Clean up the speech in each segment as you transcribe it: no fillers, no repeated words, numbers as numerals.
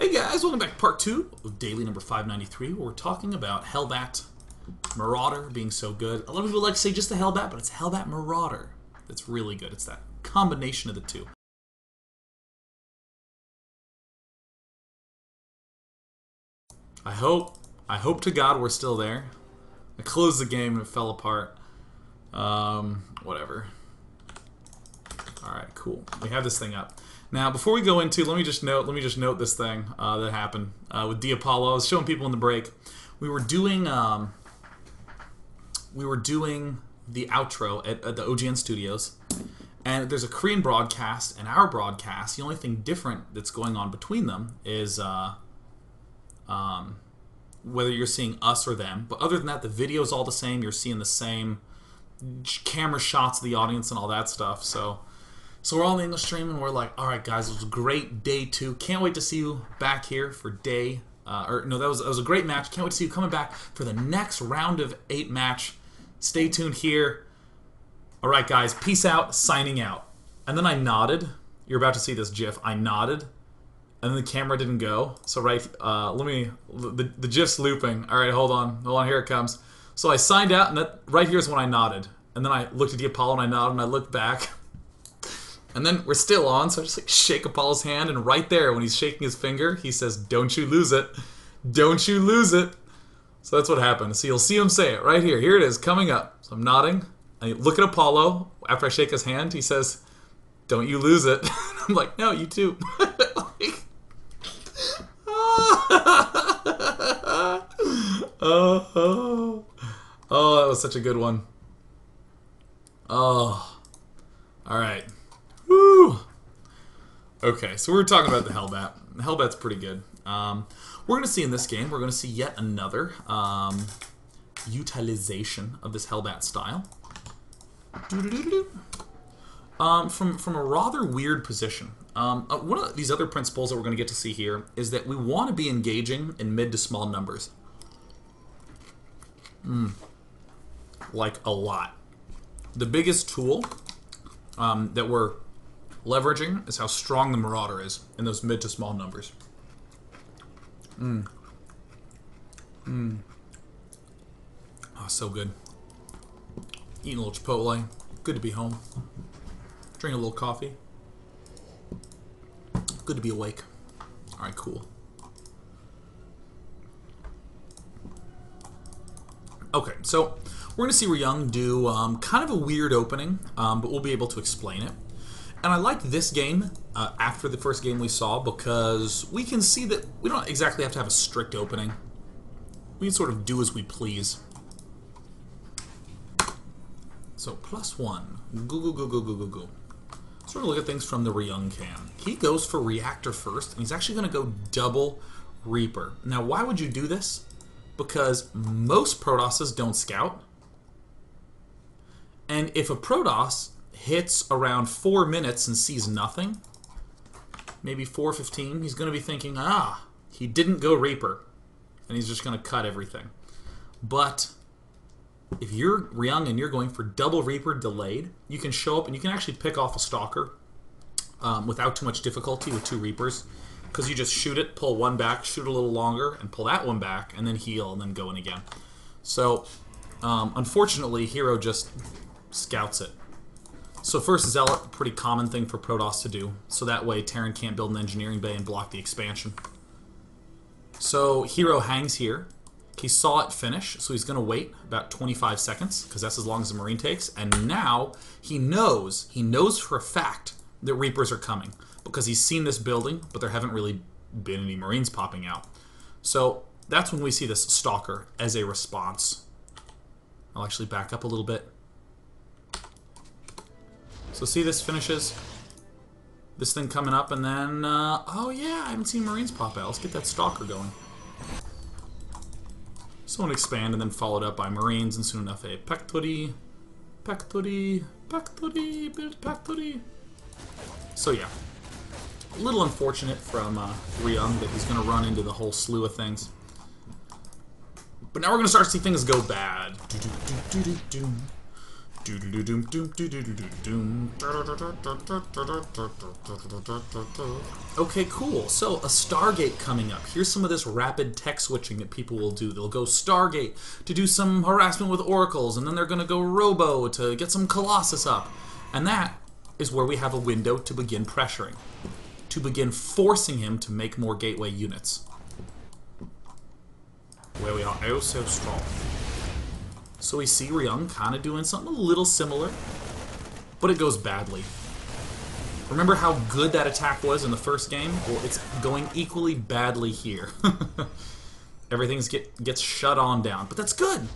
Hey guys, welcome back to part 2 of daily number 593, where we're talking about Hellbat Marauder being so good. A lot of people like to say just the Hellbat, but it's Hellbat Marauder that's really good. It's that combination of the two. I hope to God we're still there. I closed the game and it fell apart. Whatever. Alright, cool. We have this thing up. Now, before we go into, let me just note this thing that happened with D Apollo. I was showing people in the break. We were doing the outro at the OGN Studios, and there's a Korean broadcast and our broadcast. The only thing different that's going on between them is whether you're seeing us or them. But other than that, the video's all the same. You're seeing the same camera shots of the audience and all that stuff. So we're all in the English stream, and we're like, all right, guys, it was a great day 2. Can't wait to see you back here for day... that was a great match. Can't wait to see you coming back for the next round of 8 match. Stay tuned here. All right, guys, peace out, signing out. And then I nodded. You're about to see this GIF. I nodded, and then the camera didn't go. So the GIF's looping. All right, hold on, here it comes. So I signed out, and that right here is when I nodded. And then I looked at the Apollo, and I nodded, and I looked back. And then we're still on, so I just shake Apollo's hand, and right there, when he's shaking his finger, he says, "Don't you lose it. Don't you lose it." So that's what happened. So you'll see him say it right here. Here it is, coming up. So I'm nodding. I look at Apollo. After I shake his hand, he says, "Don't you lose it." I'm like, "No, you too." Oh, that was such a good one. Oh, all right. Woo! Okay, so we were talking about the Hellbat. The Hellbat's pretty good. We're going to see in this game, we're going to see yet another utilization of this Hellbat style. From a rather weird position. One of these other principles that we're going to get to see here is that we want to be engaging in mid to small numbers. Like a lot. The biggest tool that we're leveraging is how strong the Marauder is in those mid to small numbers. Oh, so good. Eating a little Chipotle. Good to be home. Drinking a little coffee. Good to be awake. Alright, cool. Okay, so we're going to see Ryung do kind of a weird opening, but we'll be able to explain it. And I like this game after the first game we saw because we can see that we don't exactly have to have a strict opening. We can sort of do as we please. So +1. Go. Sort of look at things from the Ryung cam. He goes for Reactor first, and he's actually going to go double Reaper. Now, why would you do this? Because most Protosses don't scout. And if a Protoss hits around 4 minutes and sees nothing, maybe 4:15, he's going to be thinking, he didn't go Reaper, and he's just going to cut everything. But if you're Ryung and you're going for double Reaper delayed, you can show up and you can actually pick off a Stalker without too much difficulty with 2 Reapers, because you just shoot it, pull one back, shoot a little longer, and pull that one back, and then heal, and then go in again. So, unfortunately, Hero just scouts it. So first Zealot, pretty common thing for Protoss to do, so that way Terran can't build an engineering bay and block the expansion. So Hero hangs here. He saw it finish, so he's going to wait about 25 seconds, because that's as long as the Marine takes, and now he knows for a fact that Reapers are coming, because he's seen this building, but there haven't really been any Marines popping out. So that's when we see this Stalker as a response. I'll actually back up a little bit. So see, this finishes. This thing coming up, and then, oh yeah, I haven't seen Marines pop out. Let's get that Stalker going. So an expand, and then followed up by Marines, and soon enough a Pectori. So yeah, a little unfortunate from Ryung that he's going to run into the whole slew of things. But now we're going to start to see things go bad. Okay, cool. So, a Stargate coming up. Here's some of this rapid tech switching that people will do. They'll go Stargate to do some harassment with oracles, and then they're going to go Robo to get some Colossus up. And that is where we have a window to begin pressuring, to begin forcing him to make more gateway units. Where we are oh so strong. So we see Ryung kind of doing something a little similar, but it goes badly. Remember how good that attack was in the first game? Well, it's going equally badly here. Everything gets shut on down, but that's good.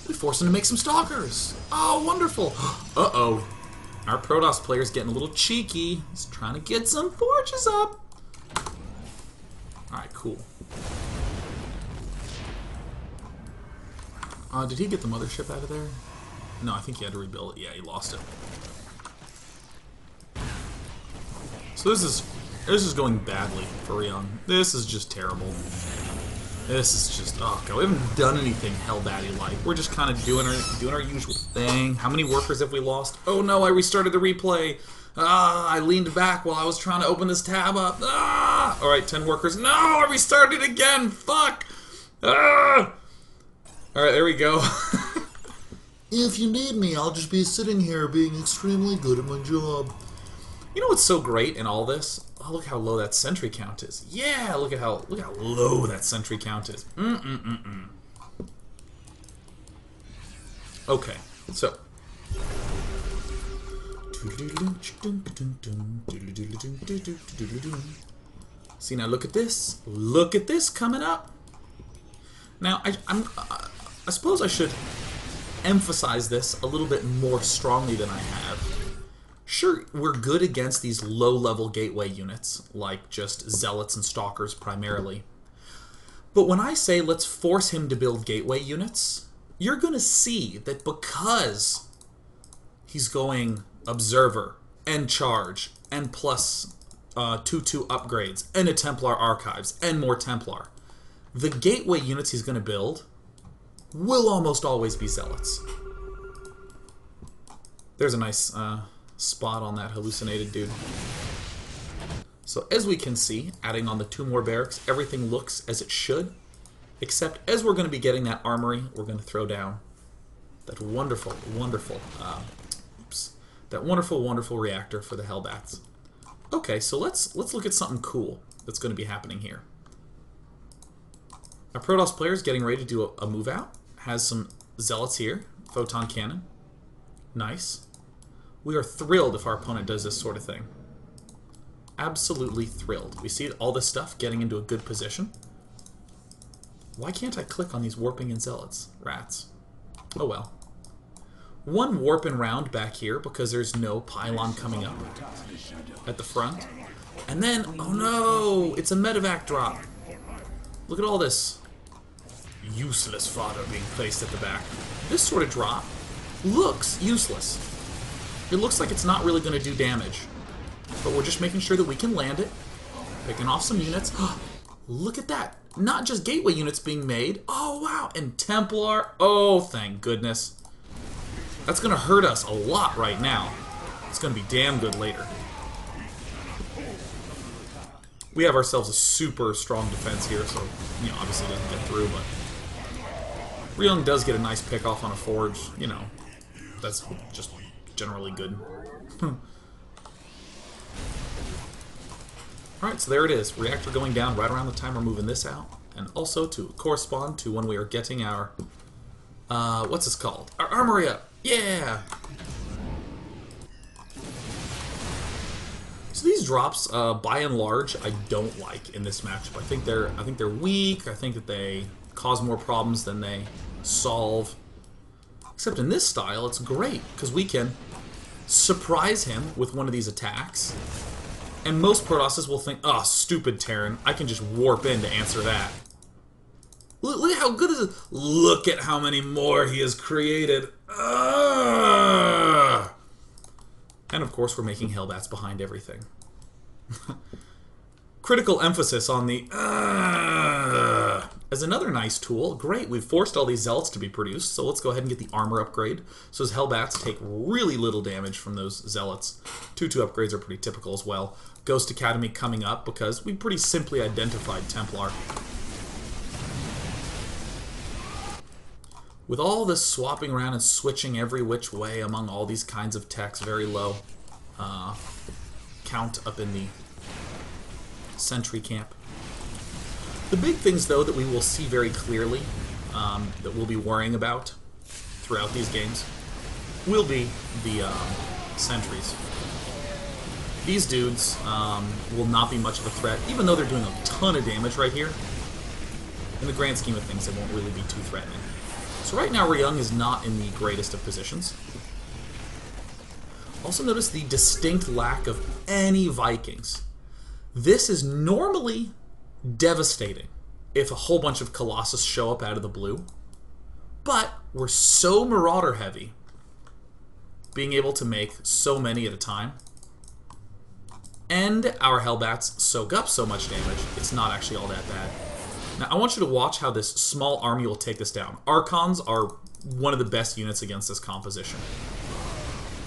We force him to make some stalkers. Oh, wonderful. Uh-oh. Our Protoss player's getting a little cheeky. He's trying to get some forges up. Alright, cool. Did he get the mothership out of there? No, I think he had to rebuild it. Yeah, he lost it. So this is going badly for Ryung. This is just terrible. This is just, oh god, we haven't done anything hellbatty-like. We're just kind of doing our usual thing. How many workers have we lost? Oh no, I restarted the replay. I leaned back while I was trying to open this tab up. Alright, 10 workers. No, I restarted again. Fuck. Alright, there we go. If you need me, I'll just be sitting here being extremely good at my job. You know what's so great in all this? Oh, look how low that sentry count is. Yeah, look how low that sentry count is. Okay, so see, now look at this. Look at this coming up. Now, I suppose I should emphasize this a little bit more strongly than I have. Sure, we're good against these low-level gateway units, like just zealots and stalkers primarily. But when I say let's force him to build gateway units, you're going to see that because he's going observer and charge and plus 2/2 upgrades and a Templar archives and more Templar, the gateway units he's going to build will almost always be zealots. There's a nice spot on that hallucinated dude. So as we can see, adding on the 2 more barracks, everything looks as it should, except as we're going to be getting that armory, we're going to throw down that wonderful, wonderful, wonderful reactor for the hellbats. Okay, so let's look at something cool that's going to be happening here. Our Protoss player is getting ready to do a move out. Has some zealots here, photon cannon. Nice. We are thrilled if our opponent does this sort of thing. Absolutely thrilled. We see all this stuff getting into a good position. Why can't I click on these warping and zealots? Rats. Oh well. 1 warp and round back here because there's no pylon coming up at the front. And then, oh no, it's a medevac drop. Look at all this useless fodder being placed at the back. This sort of drop looks useless. It looks like it's not really going to do damage. But we're just making sure that we can land it. Picking off some units. Look at that. Not just gateway units being made. Oh, wow. And Templar. Oh, thank goodness. That's going to hurt us a lot right now. It's going to be damn good later. We have ourselves a super strong defense here, so, you know, obviously it doesn't get through, but Ryung does get a nice pick off on a forge, you know. That's just generally good. Alright, so there it is. Reactor going down right around the time we're moving this out. And also to correspond to when we are getting our, what's this called? Our armory up! Yeah! So these drops, by and large, I don't like in this matchup. I think they're weak. I think that they cause more problems than they solve. Except in this style, it's great because we can surprise him with one of these attacks. And most Protosses will think, oh, stupid Terran, I can just warp in to answer that. Look at how good this is. Look at how many more he has created. And of course, we're making hellbats behind everything. Critical emphasis on the as another nice tool. Great, we've forced all these zealots to be produced, so let's go ahead and get the armor upgrade. So his hellbats take really little damage from those zealots. 2/2 upgrades are pretty typical as well. Ghost Academy coming up because we pretty simply identified Templar. With all this swapping around and switching every which way among all these kinds of techs, very low count up in the sentry camp. The big things, though, that we will see very clearly, that we'll be worrying about throughout these games, will be the sentries. These dudes will not be much of a threat, even though they're doing a ton of damage right here. In the grand scheme of things, they won't really be too threatening. So right now, Ryung is not in the greatest of positions. Also notice the distinct lack of any Vikings. This is normally devastating if a whole bunch of Colossus show up out of the blue. But we're so Marauder heavy, being able to make so many at a time, and our Hellbats soak up so much damage, it's not actually all that bad. Now, I want you to watch how this small army will take this down. Archons are one of the best units against this composition.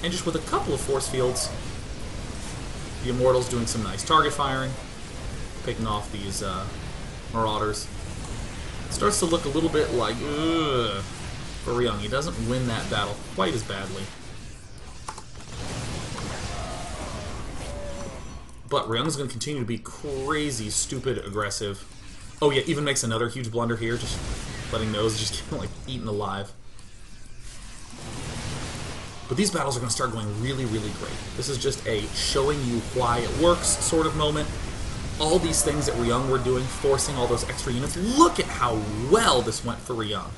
And just with a couple of force fields, the Immortals doing some nice target firing, picking off these Marauders. It starts to look a little bit like, ugh, for Ryung. He doesn't win that battle quite as badly. But Ryung's going to continue to be crazy, stupid, aggressive. Oh yeah, even makes another huge blunder here, just letting those just get like eaten alive. But these battles are going to start going really, really great. This is just a showing you why it works sort of moment. All these things that Ryung were doing, forcing all those extra units. Look at how well this went for Ryung.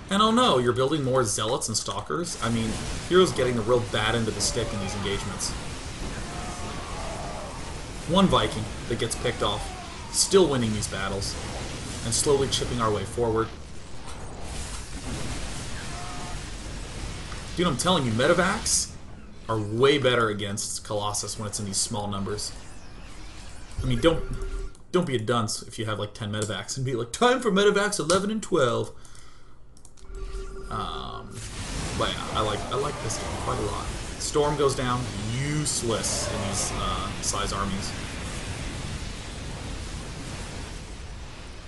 And oh no, you're building more Zealots and Stalkers. I mean, Hero's getting the real bad end of the stick in these engagements. One Viking that gets picked off, still winning these battles, and slowly chipping our way forward. Dude, I'm telling you, medevacs are way better against Colossus when it's in these small numbers. I mean, don't be a dunce if you have like 10 medevacs and be like, time for medevacs 11 and 12. But yeah, I like this game quite a lot. Storm goes down, useless in these size armies.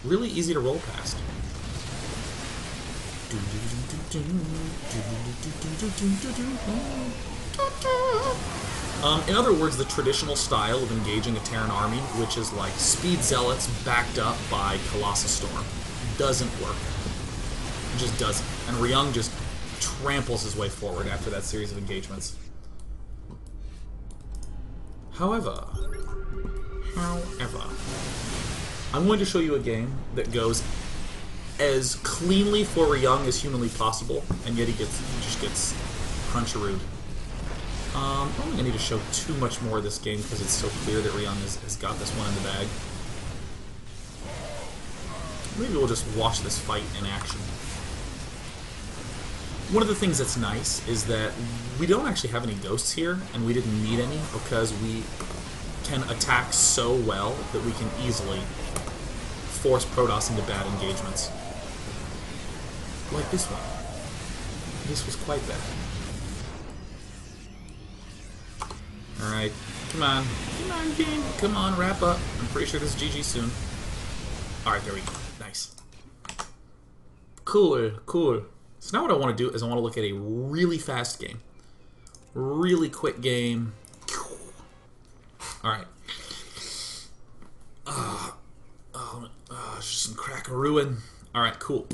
Really easy to roll past. In other words, the traditional style of engaging a Terran army, which is like speed zealots backed up by Colossus Storm, doesn't work. It just doesn't. And Ryung just tramples his way forward after that series of engagements. However, I'm going to show you a game that goes as cleanly for Ryung as humanly possible, and yet he just gets cruncharooed. I don't think I need to show too much more of this game because it's so clear that Ryung has got this one in the bag. Maybe we'll just watch this fight in action. One of the things that's nice is that we don't actually have any ghosts here, and we didn't need any because we can attack so well that we can easily force Protoss into bad engagements. Like this one. This was quite bad. Alright, come on. Come on, game. Come on, wrap up. I'm pretty sure this is GG soon. Alright, there we go. Nice. Cool, cool. So now what I want to do is I want to look at a really fast game. Really quick game. Alright. Just some crack-a-ruin. Alright, cool.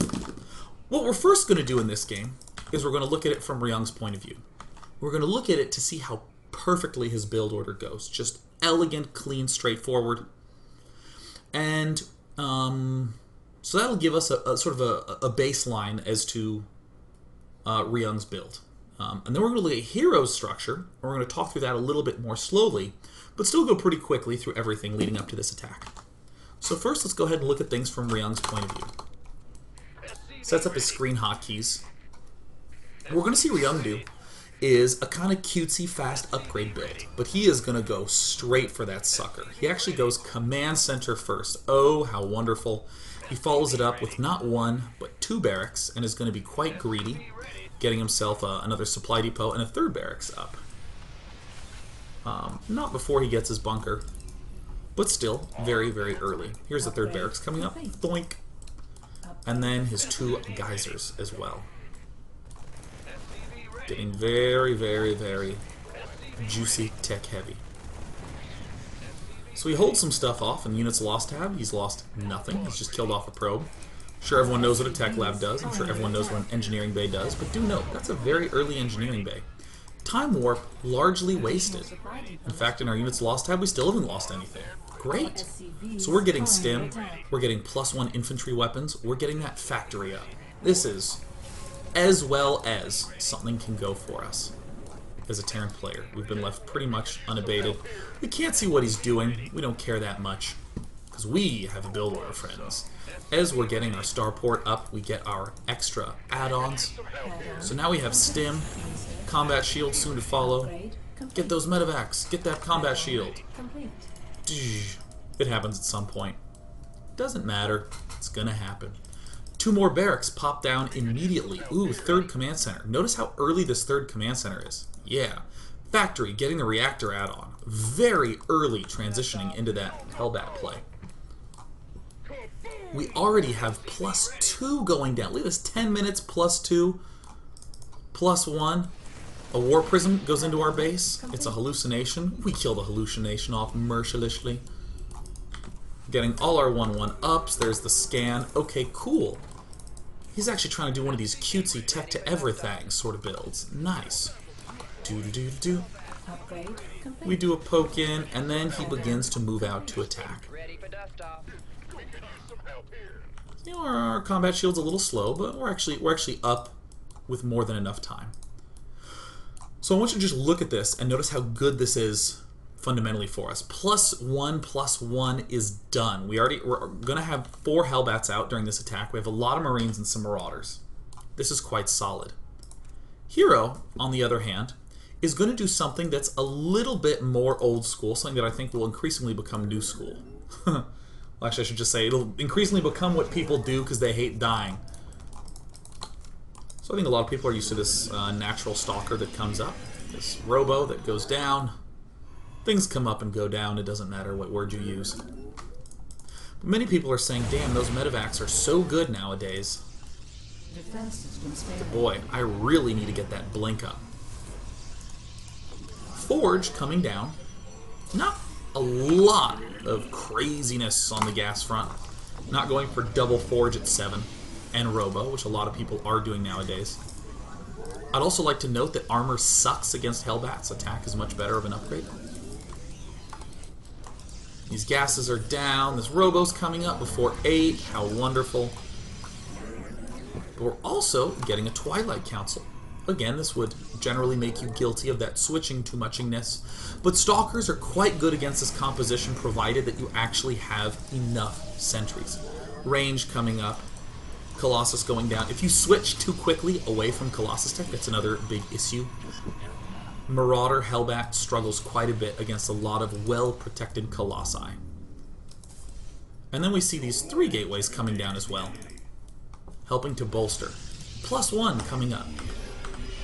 What we're first going to do in this game is we're going to look at it from Ryung's point of view. We're going to look at it to see how perfectly his build order goes. Just elegant, clean, straightforward. And so that'll give us a sort of a baseline as to Ryung's build. And then we're going to look at Hero's structure, and we're going to talk through that a little bit more slowly, but still go pretty quickly through everything leading up to this attack. So first, let's go ahead and look at things from Ryung's point of view. Sets up his screen hotkeys. What we're going to see Ryung do is a kind of cutesy, fast upgrade build, but he is going to go straight for that sucker. He actually goes command center first. Oh, how wonderful. He follows it up with not one, but 2 barracks, and is going to be quite greedy, getting himself another supply depot and a 3rd barracks up. Not before he gets his bunker, but still very, very early. Here's the 3rd barracks coming up, thoink, and then his 2 geysers as well. Getting very, very, very juicy tech heavy. So he holds some stuff off in units lost tab. He's lost nothing. He's just killed off a probe. I'm sure everyone knows what a tech lab does. I'm sure everyone knows what an engineering bay does. But do note, that's a very early engineering bay. Time warp largely wasted. In fact, in our units lost tab, we still haven't lost anything. Great. So we're getting stim. We're getting +1 infantry weapons. We're getting that factory up. This is as well as something can go for us. As a Terran player, we've been left pretty much unabated. We can't see what he's doing. We don't care that much because we have a build order, friends. As we're getting our starport up, we get our extra add-ons. So now we have stim, combat shield soon to follow. Get those medevacs. Get that combat shield. It happens at some point. Doesn't matter. It's gonna happen. 2 more barracks pop down immediately. Ooh, 3rd command center. Notice how early this 3rd command center is. Yeah. Factory getting the reactor add-on. Very early transitioning into that hellbat play. We already have +2 going down. Look at this, 10 minutes +2, +1. A war prism goes into our base. It's a hallucination. We kill the hallucination off mercilessly. Getting all our 1-1 ups. There's the scan. Okay, cool. He's actually trying to do one of these cutesy tech to everything sort of builds. Nice. Do. We do a poke in, and then he begins to move out to attack. You know, our combat shield's a little slow, but we're actually up with more than enough time. So I want you to just look at this and notice how good this is fundamentally for us. +1/+1 is done. We're gonna have 4 hellbats out during this attack. We have a lot of marines and some marauders. This is quite solid. Hero, on the other hand, is going to do something that's a little bit more old school, something that I think will increasingly become new school. Well, actually, I should just say it'll increasingly become what people do because they hate dying. So I think a lot of people are used to this natural stalker that comes up, this robo that goes down. Things come up and go down, it doesn't matter what word you use. But many people are saying, damn, those medevacs are so good nowadays. But boy, I really need to get that blink up. Forge coming down. Not a lot of craziness on the gas front. Not going for double forge at 7 and robo, which a lot of people are doing nowadays. I'd also like to note that armor sucks against hellbats. Attack is much better of an upgrade. These gases are down. This robo's coming up before 8. How wonderful. But we're also getting a Twilight Council. Again, this would generally make you guilty of that switching too muchiness. But Stalkers are quite good against this composition, provided that you actually have enough sentries. Range coming up. Colossus going down. If you switch too quickly away from Colossus tech, that's another big issue. Marauder Hellbat struggles quite a bit against a lot of well-protected Colossi. And then we see these 3 gateways coming down as well, helping to bolster. +1 coming up.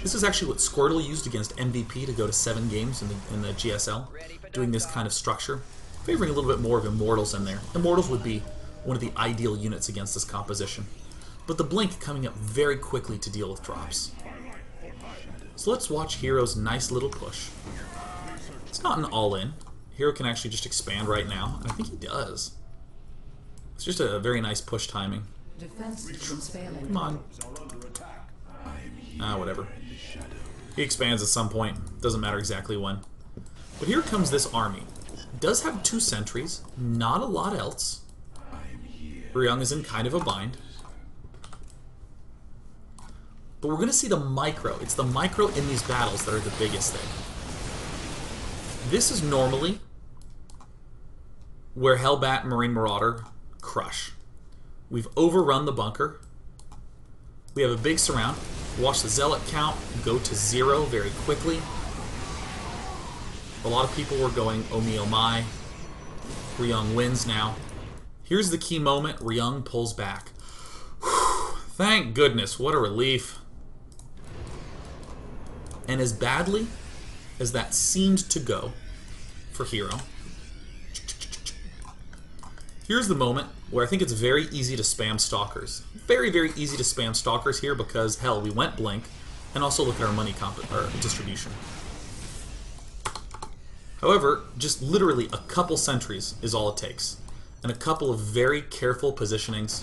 This is actually what Squirtle used against MVP to go to 7 games in the GSL, doing this kind of structure, favoring a little bit more of Immortals in there. Immortals would be one of the ideal units against this composition. But the Blink coming up very quickly to deal with drops. So let's watch Hero's nice little push. It's not an all-in. Hero can actually just expand right now, and I think he does. It's just a very nice push timing. Come on. Whatever. He expands at some point. Doesn't matter exactly when. But here comes this army. It does have 2 sentries. Not a lot else. Ryung is in kind of a bind. But we're going to see the micro. It's the micro in these battles that are the biggest thing. This is normally where Hellbat and Marine Marauder crush. We've overrun the bunker. We have a big surround. Watch the Zealot count go to 0 very quickly. A lot of people were going, oh me, oh my. Ryung wins now. Here's the key moment. Ryung pulls back. Whew, thank goodness. What a relief. And as badly as that seemed to go for Hero, here's the moment where I think it's very easy to spam Stalkers. Very, very easy to spam Stalkers here because, hell, we went Blink, and also look at our money distribution. However, just literally a couple sentries is all it takes. And a couple of very careful positionings,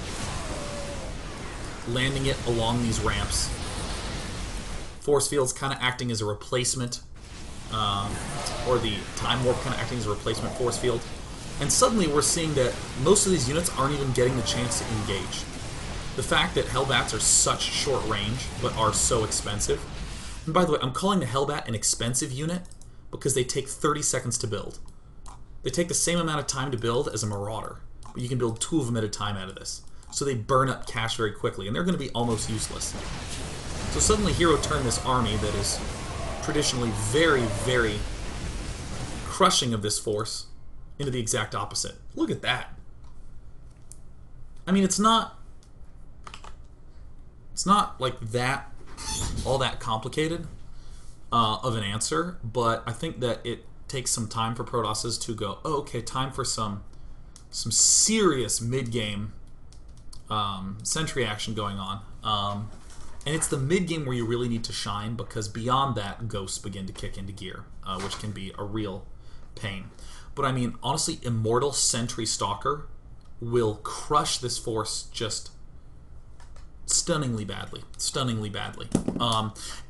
landing it along these ramps. Force fields kind of acting as a replacement, or the time warp kind of acting as a replacement force field. And suddenly we're seeing that most of these units aren't even getting the chance to engage. The fact that Hellbats are such short range, but are so expensive. And by the way, I'm calling the Hellbat an expensive unit because they take 30 seconds to build. They take the same amount of time to build as a Marauder, but you can build 2 of them at a time out of this. So they burn up cash very quickly, and they're going to be almost useless. So suddenly Hero turned this army that is traditionally very, very crushing of this force into the exact opposite. Look at that. I mean, it's not like that, all that complicated of an answer, but I think that it takes some time for Protosses to go, oh, okay, time for some serious mid-game sentry action going on. And it's the mid-game where you really need to shine, because beyond that, ghosts begin to kick into gear, which can be a real pain. But I mean, honestly, Immortal Sentry Stalker will crush this force just stunningly badly. Stunningly badly.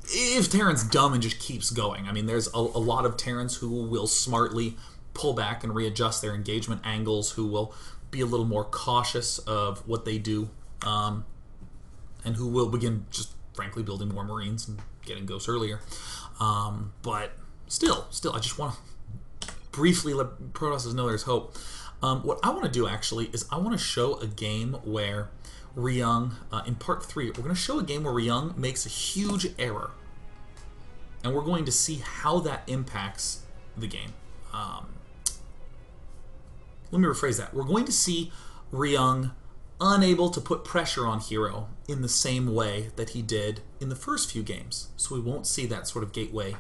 If Terran's dumb and just keeps going. I mean, there's a lot of Terrans who will smartly pull back and readjust their engagement angles, who will be a little more cautious of what they do, and who will begin just, frankly, building more Marines and getting ghosts earlier. But still, I just want to briefly let Protosses know there's hope. What I want to do, actually, is I want to show a game where Ryung, in part 3, we're going to show a game where Ryung makes a huge error. And we're going to see how that impacts the game. Let me rephrase that. We're going to see Ryung unable to put pressure on Hero in the same way that he did in the first few games. So we won't see that sort of gateway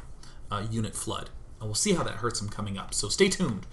unit flood. And we'll see how that hurts him coming up. So stay tuned.